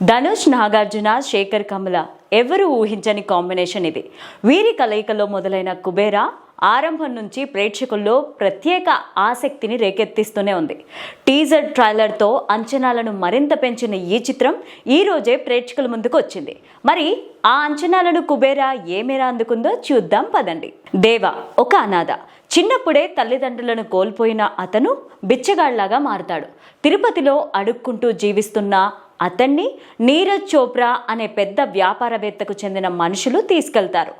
ధనుష్, నాగార్జున, శేఖర్ కమల ఎవరు ఊహించని కాంబినేషన్ ఇది. వీరి కలయికలో మొదలైన కుబేరా ఆరంభం నుంచి ప్రేక్షకుల్లో ప్రత్యేక ఆసక్తిని రేకెత్తిస్తూనే ఉంది. టీజర్ ట్రైలర్తో అంచనాలను మరింత పెంచిన ఈ చిత్రం ఈ రోజే ప్రేక్షకుల ముందుకు వచ్చింది. మరి ఆ అంచనాలను కుబేరా ఏ మేర అందుకుందో చూద్దాం పదండి. దేవా ఒక అనాథ. చిన్నప్పుడే తల్లిదండ్రులను కోల్పోయిన అతను బిచ్చగాళ్లాగా మారుతాడు. తిరుపతిలో అడుక్కుంటూ జీవిస్తున్న అతన్ని నీరజ్ చోప్రా అనే పెద్ద వ్యాపారవేత్తకు చెందిన మనుషులు తీసుకెళ్తారు.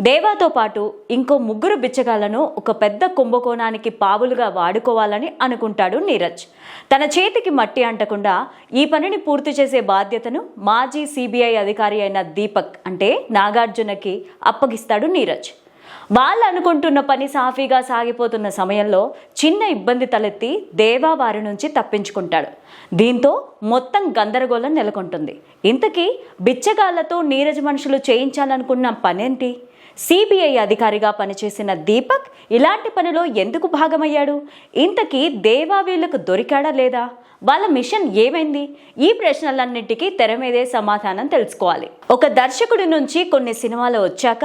దేవాతో పాటు ఇంకో 3 బిచ్చగాళ్లను ఒక పెద్ద కుంభకోణానికి పావులుగా వాడుకోవాలని అనుకుంటాడు నీరజ్. తన చేతికి మట్టి అంటకుండా ఈ పనిని పూర్తి చేసే బాధ్యతను మాజీ సిబిఐ అధికారి అయిన దీపక్ అంటే నాగార్జునకి అప్పగిస్తాడు నీరజ్. వాళ్ళు అనుకుంటున్న పని సాఫీగా సాగిపోతున్న సమయంలో చిన్న ఇబ్బంది తలెత్తి దేవా వారి నుంచి తప్పించుకుంటాడు. దీంతో మొత్తం గందరగోళం నెలకొంటుంది. ఇంతకీ బిచ్చగాళ్లతో నీరజ్ మనుషులు చేయించాలనుకున్న పనేంటి? సిబిఐ అధికారిగా పనిచేసిన దీపక్ ఇలాంటి పనిలో ఎందుకు భాగమయ్యాడు? ఇంతకీ దేవా వీళ్లకు దొరికాడా లేదా? వాళ్ళ మిషన్ ఏమైంది? ఈ ప్రశ్నలన్నింటికీ తెర మీదే సమాధానం తెలుసుకోవాలి. ఒక దర్శకుడి నుంచి కొన్ని సినిమాలు వచ్చాక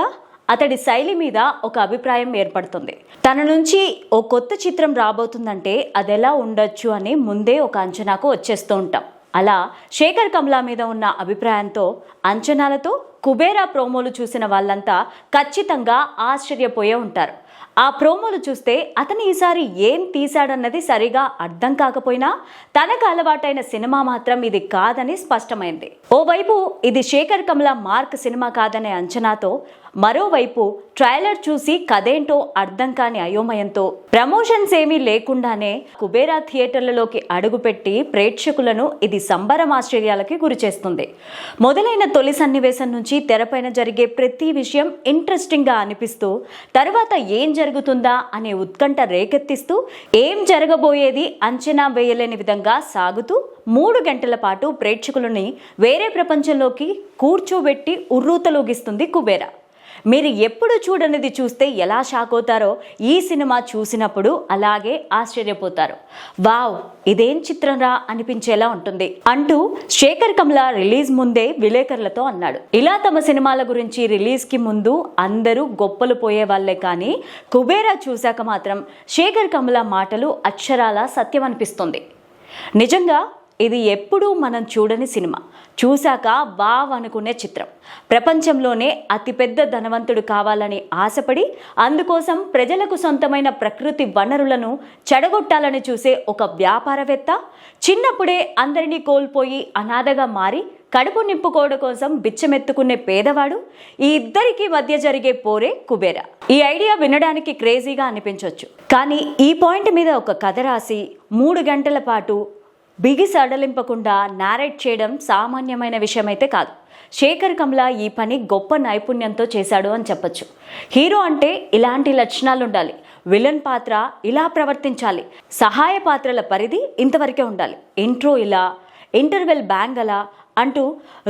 అతడి శైలి మీద ఒక అభిప్రాయం ఏర్పడుతుంది. తన నుంచి ఓ కొత్త చిత్రం రాబోతుందంటే అదెలా ఉండొచ్చు అని ముందే ఒక అంచనాకు వచ్చేస్తూ ఉంటాం. అలా శేఖర్ కమల మీద ఉన్న అభిప్రాయంతో, అంచనాలతో కుబేరా ప్రోమోలు చూసిన వాళ్ళంతా ఖచ్చితంగా ఆశ్చర్యపోయే ఉంటారు. ఆ ప్రోమోలు చూస్తే అతను ఈసారి ఏం తీశాడన్నది సరిగా అర్థం కాకపోయినా తనకు అలవాటైన సినిమా మాత్రం ఇది కాదని స్పష్టమైంది. ఓవైపు ఇది శేఖర్ కమల మార్క్ సినిమా కాదనే అంచనాతో, మరోవైపు ట్రైలర్ చూసి కథేంటో అర్థం కాని అయోమయంతో, ప్రమోషన్స్ ఏమీ లేకుండానే కుబేరా థియేటర్లలోకి అడుగుపెట్టి ప్రేక్షకులను ఇది సంబరమాశ్చర్యాలకి గురిచేస్తుంది. మొదలైన తొలి సన్నివేశం నుంచి తెరపైన జరిగే ప్రతి విషయం ఇంట్రెస్టింగ్ గా అనిపిస్తూ, తర్వాత ఏం జరుగుతుందా అనే ఉత్కంఠ రేకెత్తిస్తూ, ఏం జరగబోయేది అంచనా వేయలేని విధంగా సాగుతూ 3 గంటల పాటు ప్రేక్షకులని వేరే ప్రపంచంలోకి కూర్చోబెట్టి ఉర్రూతలూగిస్తుంది కుబేరా. మీరు ఎప్పుడు చూడనిది చూస్తే ఎలా షాక్ అవుతారో ఈ సినిమా చూసినప్పుడు అలాగే ఆశ్చర్యపోతారు. వావ్, ఇదేం చిత్రం రా అనిపించేలా ఉంటుంది అంటూ శేఖర్ కమల రిలీజ్ ముందే విలేకరులతో అన్నాడు. ఇలా తమ సినిమాల గురించి రిలీజ్ కి ముందు అందరూ గొప్పలు పోయే వాళ్లే, కానీ కుబేరా చూశాక మాత్రం శేఖర్ కమల మాటలు అక్షరాల సత్యం అనిపిస్తుంది. నిజంగా ఇది ఎప్పుడూ మనం చూడని సినిమా. చూశాక వావ్ అనుకునే చిత్రం. ప్రపంచంలోనే అతిపెద్ద ధనవంతుడు కావాలని ఆశపడి అందుకోసం ప్రజలకు సొంతమైన ప్రకృతి వనరులను చెడగొట్టాలని చూసే ఒక వ్యాపారవేత్త, చిన్నప్పుడే అందరినీ కోల్పోయి అనాథగా మారి కడుపు నింపుకోవడం కోసం బిచ్చమెత్తుకునే పేదవాడు, ఈ ఇద్దరికి మధ్య జరిగే పోరే కుబేరా. ఈ ఐడియా వినడానికి క్రేజీగా అనిపించవచ్చు, కానీ ఈ పాయింట్ మీద ఒక కథ రాసి 3 గంటల పాటు బిగి సడలింపకుండా నారేట్ చేయడం సామాన్యమైన విషయమైతే కాదు. శేఖర్ కమల ఈ పని గొప్ప నైపుణ్యంతో చేశాడు అని చెప్పొచ్చు. హీరో అంటే ఇలాంటి లక్షణాలు ఉండాలి, విలన్ పాత్ర ఇలా ప్రవర్తించాలి, సహాయ పాత్రల పరిధి ఇంతవరకే ఉండాలి, ఇంట్రో ఇలా, ఇంటర్వెల్ బ్యాంగ్ అలా అంటూ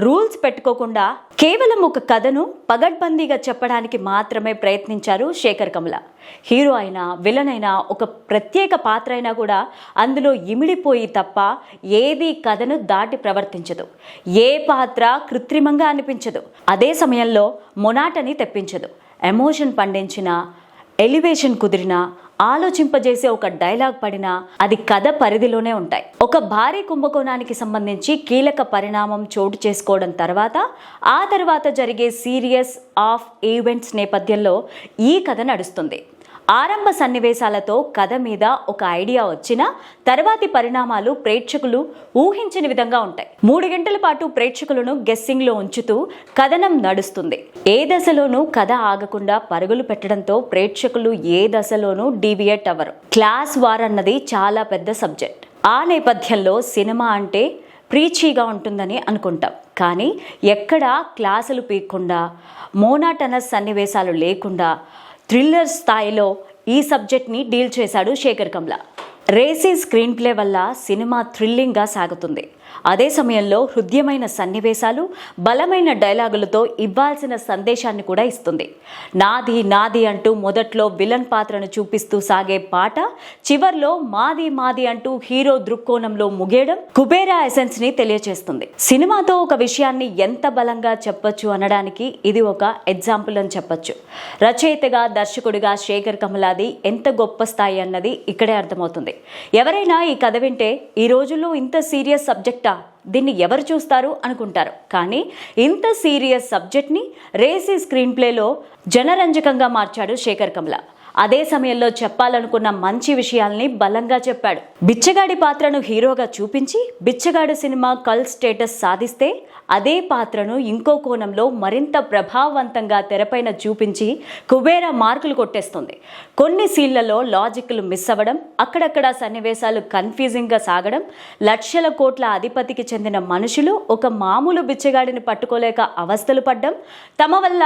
రూల్స్ పెట్టుకోకుండా కేవలం ఒక కథను పగడ్బందీగా చెప్పడానికి మాత్రమే ప్రయత్నించారు శేఖర్ కమల. హీరో అయినా విలన్ అయినా ఒక ప్రత్యేక పాత్ర అయినా కూడా అందులో ఇమిడిపోయి తప్ప ఏది కథను దాటి ప్రవర్తించదు. ఏ పాత్ర కృత్రిమంగా అనిపించదు, అదే సమయంలో మొనాటని తెప్పించదు. ఎమోషన్ పండించిన, ఎలివేషన్ కుదిరినా, ఆలోచింపజేసే ఒక డైలాగ్ పడినా అది కథ పరిధిలోనే ఉంటాయి. ఒక భారీ కుంభకోణానికి సంబంధించి కీలక పరిణామం చోటు చేసుకోవడం ఆ తర్వాత జరిగే సీరియస్ ఆఫ్ ఈవెంట్స్ నేపథ్యంలో ఈ కథ నడుస్తుంది. ఆరంభ సన్నివేశాలతో కథ మీద ఒక ఐడియా వచ్చినా తర్వాతి పరిణామాలు ప్రేక్షకులు ఊహించని విధంగా ఉంటాయి. 3 గంటల పాటు ప్రేక్షకులను గెస్సింగ్ లో ఉంచుతూ కథనం నడుస్తుంది. ఏ దశలోనూ కథ ఆగకుండా పరుగులు పెట్టడంతో ప్రేక్షకులు ఏ దశలోనూ డీవియేట్ అవ్వరు. క్లాస్ వార్ అన్నది చాలా పెద్ద సబ్జెక్ట్. ఆ నేపథ్యంలో సినిమా అంటే ప్రీచీగా ఉంటుందని అనుకుంటాం, కానీ ఎక్కడా క్లాసులు పీక్కుండా, మోనాటనస్ సన్నివేశాలు లేకుండా థ్రిల్లర్ స్థాయిలో ఈ సబ్జెక్ట్ని డీల్ చేశాడు Sekhar Kammula. Racy screen play వల్ల సినిమా థ్రిల్లింగ్గా సాగుతుంది. అదే సమయంలో హృదయమైన సన్నివేశాలు, బలమైన డైలాగులతో ఇవ్వాల్సిన సందేశాన్ని కూడా ఇస్తుంది. నాది నాది అంటూ మొదట్లో విలన్ పాత్రను చూపిస్తూ సాగే పాట చివర్లో మాది మాది అంటూ హీరో దృక్కోణంలో ముగియడం కుబేరా ఎసెన్స్ ని తెలియజేస్తుంది. సినిమాతో ఒక విషయాన్ని ఎంత బలంగా చెప్పొచ్చు అనడానికి ఇది ఒక ఎగ్జాంపుల్ అని చెప్పొచ్చు. రచయితగా, దర్శకుడిగా శేఖర్ కమలాది ఎంత గొప్ప స్థాయి అన్నది ఇక్కడే అర్థమవుతుంది. ఎవరైనా ఈ కథ వింటే ఈ రోజుల్లో ఇంత సీరియస్ సబ్జెక్టా, దీన్ని ఎవరు చూస్తారు అనుకుంటారు. కానీ ఇంత సీరియస్ సబ్జెక్ట్ని రేసీ స్క్రీన్ ప్లేలో జనరంజకంగా మార్చాడు శేఖర్ కమల. అదే సమయంలో చెప్పాలనుకున్న మంచి విషయాల్ని బలంగా చెప్పాడు. బిచ్చగాడి పాత్రను హీరోగా చూపించి బిచ్చగాడు సినిమా కల్ట్ స్టేటస్ సాధిస్తే అదే పాత్రను ఇంకో కోణంలో మరింత ప్రభావవంతంగా తెరపైన చూపించి కుబేరా మార్కులు కొట్టేస్తుంది. కొన్ని సీన్లలో లాజిక్లు మిస్ అవ్వడం, అక్కడక్కడ సన్నివేశాలు కన్ఫ్యూజింగ్గా సాగడం, లక్షల కోట్ల అధిపతికి చెందిన మనుషులు ఒక మామూలు బిచ్చగాడిని పట్టుకోలేక అవస్థలు పడ్డం, తమ వల్ల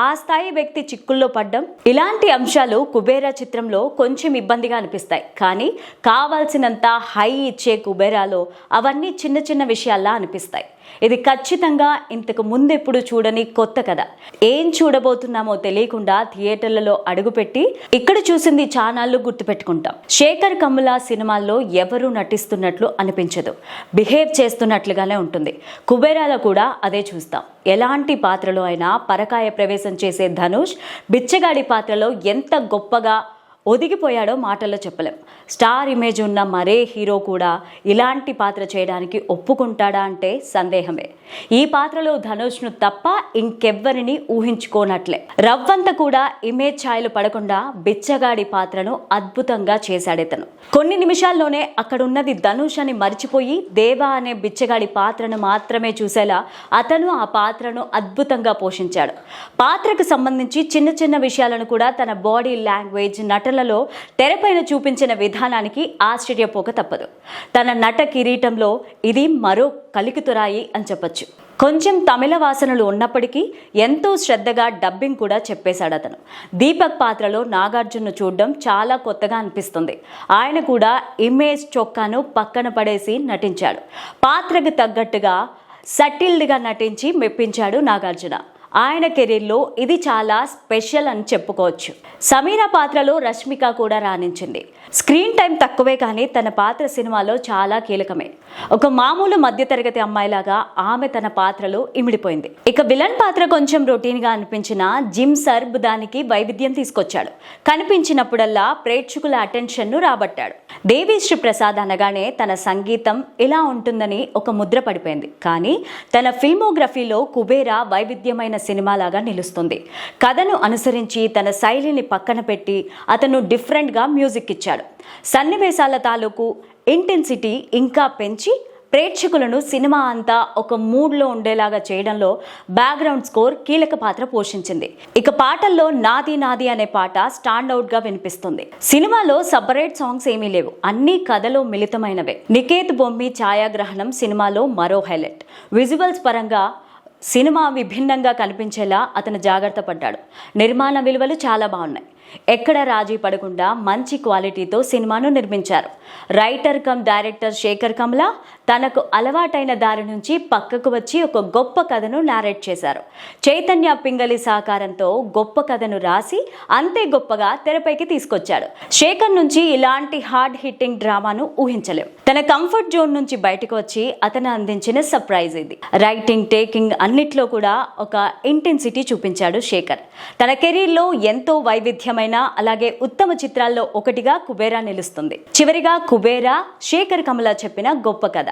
ఆ స్థాయి వ్యక్తి చిక్కుల్లో పడ్డం, ఇలాంటి అంశాలు కుబేరా చిత్రంలో కొంచెం ఇబ్బందిగా అనిపిస్తాయి. కానీ కావాల్సినంత హై ఇచ్చే కుబేరాలో అవన్నీ చిన్న చిన్న విషయాల్లా అనిపిస్తాయి. ఇది ఖచ్చితంగా ఇంతకు ముందెప్పుడు చూడని కొత్త కథ. ఏం చూడబోతున్నామో తెలియకుండా థియేటర్లలో అడుగుపెట్టి ఇక్కడ చూసింది చానాళ్ళు గుర్తుపెట్టుకుంటాం. శేఖర్ కమల సినిమాల్లో ఎవరూ నటిస్తున్నట్లు అనిపించదు, బిహేవ్ చేస్తున్నట్లుగానే ఉంటుంది. కుబేరాలో కూడా అదే చూస్తాం. ఎలాంటి పాత్రలో అయినా పరకాయ ప్రవేశం చేసే ధనుష్ బిచ్చగాడి పాత్రలో ఎంత గొప్పగా ఒదిగిపోయాడో మాటల్లో చెప్పలేం. స్టార్ ఇమేజ్ ఉన్న మరే హీరో కూడా ఇలాంటి పాత్ర చేయడానికి ఒప్పుకుంటాడా అంటే సందేహమే. ఈ పాత్రలో ధనుష్ను తప్ప ఇంకెవ్వరిని ఊహించుకోనట్లే. రవ్వంత కూడా ఇమేజ్ ఛాయలు పడకుండా బిచ్చగాడి పాత్రను అద్భుతంగా చేశాడేతను. కొన్ని నిమిషాల్లోనే అక్కడున్నది ధనుష్ అని మర్చిపోయి దేవా అనే బిచ్చగాడి పాత్రను మాత్రమే చూసేలా అతను ఆ పాత్రను అద్భుతంగా పోషించాడు. పాత్రకు సంబంధించి చిన్న చిన్న విషయాలను కూడా తన బాడీ లాంగ్వేజ్, నటనలో తెరపైన చూపించిన విధానానికి ఆశ్చర్యపోక తప్పదు. తన నట కిరీటంలో ఇది మరో కలికితురాయి అని చెప్పొచ్చు. కొంచెం తమిళ వాసనలు ఉన్నప్పటికీ ఎంతో శ్రద్ధగా డబ్బింగ్ కూడా చెప్పేశాడు అతను. దీపక్ పాత్రలో నాగార్జున్ను చూడడం చాలా కొత్తగా అనిపిస్తుంది. ఆయన కూడా ఇమేజ్ చొక్కాను పక్కన పడేసి నటించాడు. పాత్రకు తగ్గట్టుగా సటిల్డ్గా నటించి మెప్పించాడు నాగార్జున. ఆయన కెరీర్లో ఇది చాలా స్పెషల్ అని చెప్పుకోవచ్చు. సమీరా పాత్రలో రష్మిక కూడా రాణించింది. స్క్రీన్ టైం తక్కువే కానీ తన పాత్ర సినిమాలో చాలా కీలకమే. ఒక మామూలు మధ్యతరగతి అమ్మాయిలాగా ఆమె తన పాత్రలో ఇమిడిపోయింది. ఇక విలన్ పాత్ర కొంచెం రొటీన్గా అనిపించిన జిమ్ సర్బ్ దానికి వైవిధ్యం తీసుకొచ్చాడు. కనిపించినప్పుడల్లా ప్రేక్షకుల అటెన్షన్ను రాబట్టాడు. దేవిశ్రీ ప్రసాద్ అనగానే తన సంగీతం ఇలా ఉంటుందని ఒక ముద్ర పడిపోయింది. కానీ తన ఫిల్మోగ్రఫీలో కుబేరా వైవిధ్యమైన సినిమాలాగా నిలుస్తుంది. కథను అనుసరించి తన శైలిని పక్కన పెట్టి అతను డిఫరెంట్గా మ్యూజిక్ ఇచ్చాడు. సన్నివేశాల తాలూకు ఇంటెన్సిటీ ఇంకా పెంచి ప్రేక్షకులను సినిమా అంతా ఒక మూడ్లో ఉండేలాగా చేయడంలో బ్యాక్గ్రౌండ్ స్కోర్ కీలక పాత్ర పోషించింది. ఇక పాటల్లో నాది నాది అనే పాట స్టాండ్అవుట్గా వినిపిస్తుంది. సినిమాలో సపరేట్ సాంగ్స్ ఏమీ లేవు, అన్ని కథలో మిళితమైనవే. నికేత్ బొమ్మి ఛాయాగ్రహణం సినిమాలో మరో హైలైట్. విజువల్స్ పరంగా సినిమా విభిన్నంగా కనిపించేలా అతను జాగ్రత్త పడ్డాడు. నిర్మాణ విలువలు చాలా బాగున్నాయి. ఎక్కడ రాజీ పడకుండా మంచి క్వాలిటీతో సినిమాను నిర్మించారు. Writer cum director Sekhar Kammula తనకు అలవాటైన దారి నుంచి పక్కకు వచ్చి ఒక గొప్ప కథను నారేట్ చేశారు. చైతన్య పింగళి సహకారంతో గొప్ప కథను రాసి అంతే గొప్పగా తెరపైకి తీసుకొచ్చాడు. శేఖర్ నుంచి ఇలాంటి హార్డ్ హిట్టింగ్ డ్రామాను ఊహించలేం. తన కంఫర్ట్ జోన్ నుంచి బయటకు వచ్చి అతను అందించిన సర్ప్రైజ్ ఇది. రైటింగ్, టేకింగ్ అన్నిట్లో కూడా ఒక ఇంటెన్సిటీ చూపించాడు శేఖర్. తన కెరీర్లో ఎంతో వైవిధ్యమైన అలాగే ఉత్తమ చిత్రాల్లో ఒకటిగా కుబేరా నిలుస్తుంది. చివరిగా కుబేరా శేఖర్ కమల చెప్పిన గొప్ప కథ.